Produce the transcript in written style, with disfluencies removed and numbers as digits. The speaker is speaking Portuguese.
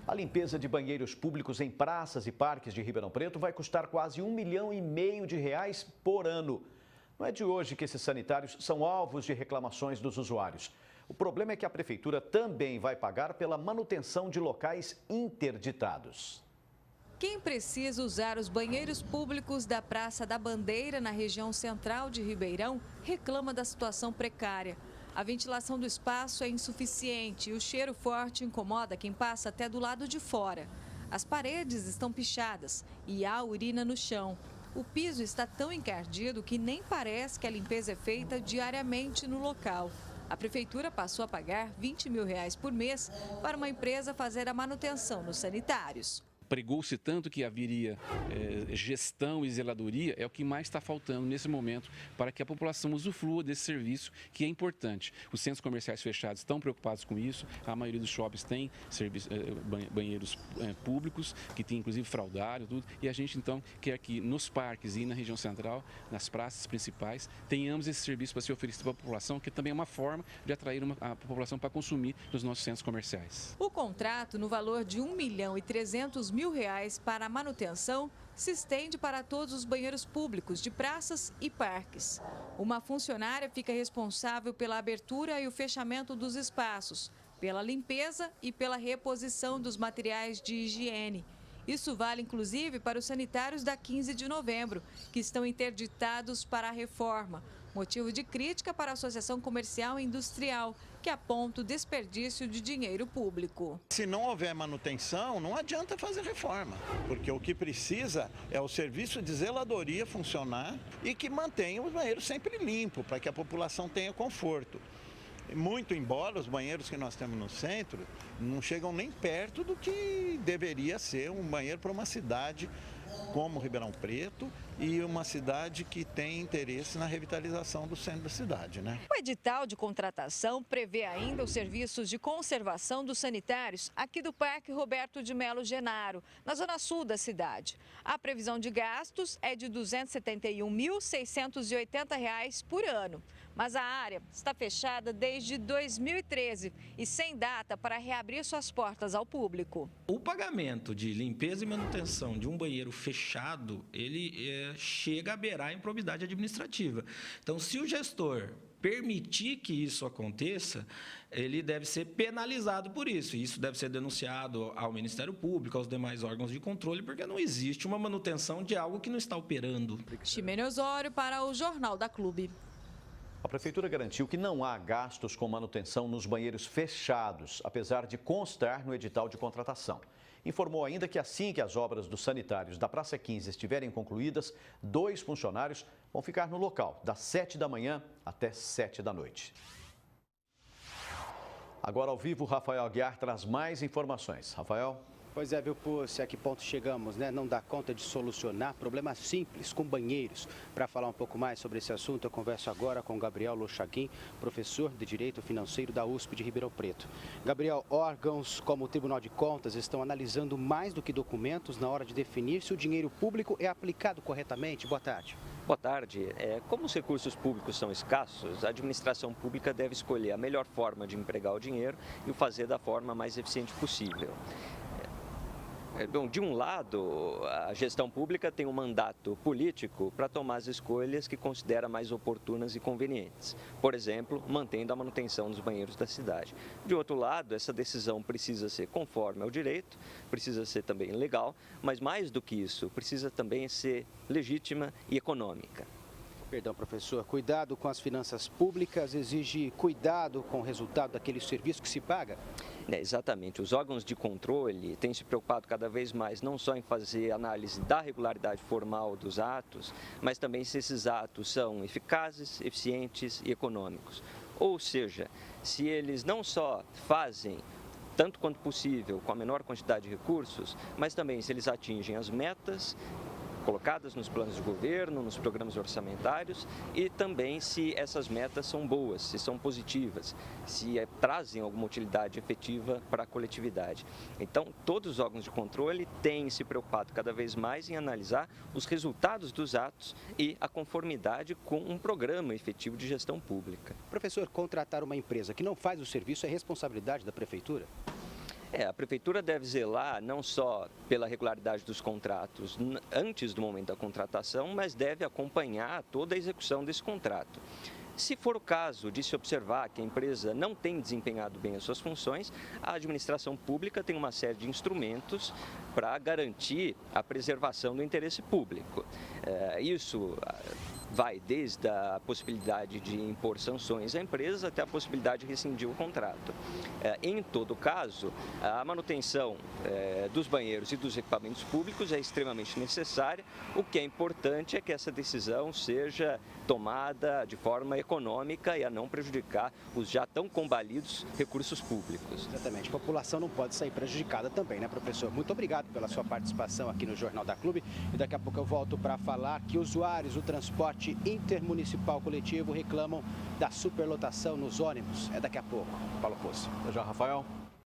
A limpeza de banheiros públicos em praças e parques de Ribeirão Preto vai custar quase R$1,5 milhão por ano. Não é de hoje que esses sanitários são alvos de reclamações dos usuários. O problema é que a prefeitura também vai pagar pela manutenção de locais interditados. Quem precisa usar os banheiros públicos da Praça da Bandeira, na região central de Ribeirão, reclama da situação precária. A ventilação do espaço é insuficiente e o cheiro forte incomoda quem passa até do lado de fora. As paredes estão pichadas e há urina no chão. O piso está tão encardido que nem parece que a limpeza é feita diariamente no local. A prefeitura passou a pagar R$20 mil por mês para uma empresa fazer a manutenção nos sanitários. Pregou-se tanto que haveria gestão e zeladoria, é o que mais está faltando nesse momento para que a população usufrua desse serviço que é importante. Os centros comerciais fechados estão preocupados com isso, a maioria dos shoppings tem banheiros públicos, que tem inclusive fraudário, tudo, e a gente então quer que nos parques e na região central, nas praças principais, tenhamos esse serviço para ser oferecido para a população, que também é uma forma de atrair a população para consumir nos nossos centros comerciais. O contrato, no valor de R$1,3 milhão para a manutenção, se estende para todos os banheiros públicos de praças e parques. Uma funcionária fica responsável pela abertura e o fechamento dos espaços, pela limpeza e pela reposição dos materiais de higiene. Isso vale inclusive para os sanitários da 15 de novembro, que estão interditados para a reforma. Motivo de crítica para a Associação Comercial e Industrial, que aponta o desperdício de dinheiro público. Se não houver manutenção, não adianta fazer reforma, porque o que precisa é o serviço de zeladoria funcionar e que mantenha os banheiros sempre limpos, para que a população tenha conforto. Muito embora os banheiros que nós temos no centro não chegam nem perto do que deveria ser um banheiro para uma cidade como Ribeirão Preto e uma cidade que tem interesse na revitalização do centro da cidade, né? O edital de contratação prevê ainda os serviços de conservação dos sanitários aqui do Parque Roberto de Melo Genaro, na zona sul da cidade. A previsão de gastos é de R$ 271.680 por ano. Mas a área está fechada desde 2013 e sem data para reabrir suas portas ao público. O pagamento de limpeza e manutenção de um banheiro fechado, ele chega a beirar a improbidade administrativa. Então, se o gestor permitir que isso aconteça, ele deve ser penalizado por isso. E isso deve ser denunciado ao Ministério Público, aos demais órgãos de controle, porque não existe uma manutenção de algo que não está operando. Ximene Osório para o Jornal da Clube. A prefeitura garantiu que não há gastos com manutenção nos banheiros fechados, apesar de constar no edital de contratação. Informou ainda que assim que as obras dos sanitários da Praça 15 estiverem concluídas, 2 funcionários vão ficar no local, das 7 da manhã até 7 da noite. Agora ao vivo, Rafael Aguiar traz mais informações. Rafael? Pois é, viu, Púcio, a que ponto chegamos, né? Não dá conta de solucionar problemas simples com banheiros. Para falar um pouco mais sobre esse assunto, eu converso agora com Gabriel Lochaguim, professor de Direito Financeiro da USP de Ribeirão Preto. Gabriel, órgãos como o Tribunal de Contas estão analisando mais do que documentos na hora de definir se o dinheiro público é aplicado corretamente. Boa tarde. Boa tarde. Como os recursos públicos são escassos, a administração pública deve escolher a melhor forma de empregar o dinheiro e o fazer da forma mais eficiente possível. Bom, de um lado, a gestão pública tem um mandato político para tomar as escolhas que considera mais oportunas e convenientes. Por exemplo, mantendo a manutenção dos banheiros da cidade. De outro lado, essa decisão precisa ser conforme ao direito, precisa ser também legal, mas mais do que isso, precisa também ser legítima e econômica. Perdão, professor. Cuidado com as finanças públicas exige cuidado com o resultado daquele serviço que se paga? Exatamente. Os órgãos de controle têm se preocupado cada vez mais não só em fazer análise da regularidade formal dos atos, mas também se esses atos são eficazes, eficientes e econômicos. Ou seja, se eles não só fazem tanto quanto possível com a menor quantidade de recursos, mas também se eles atingem as metas colocadas nos planos de governo, nos programas orçamentários e também se essas metas são boas, se são positivas, se trazem alguma utilidade efetiva para a coletividade. Então, todos os órgãos de controle têm se preocupado cada vez mais em analisar os resultados dos atos e a conformidade com um programa efetivo de gestão pública. Professor, contratar uma empresa que não faz o serviço é responsabilidade da prefeitura? A prefeitura deve zelar não só pela regularidade dos contratos antes do momento da contratação, mas deve acompanhar toda a execução desse contrato. Se for o caso de se observar que a empresa não tem desempenhado bem as suas funções, a administração pública tem uma série de instrumentos para garantir a preservação do interesse público. Isso vai desde a possibilidade de impor sanções à empresa até a possibilidade de rescindir o contrato. Em todo caso, a manutenção dos banheiros e dos equipamentos públicos é extremamente necessária. O que é importante é que essa decisão seja tomada de forma econômica e a não prejudicar os já tão combalidos recursos públicos. Exatamente. A população não pode sair prejudicada também, né, professor? Muito obrigado pela sua participação aqui no Jornal da Clube. E daqui a pouco eu volto para falar que usuários do transporte intermunicipal coletivo reclamam da superlotação nos ônibus. É daqui a pouco. Paulo Poço. Até já, Rafael.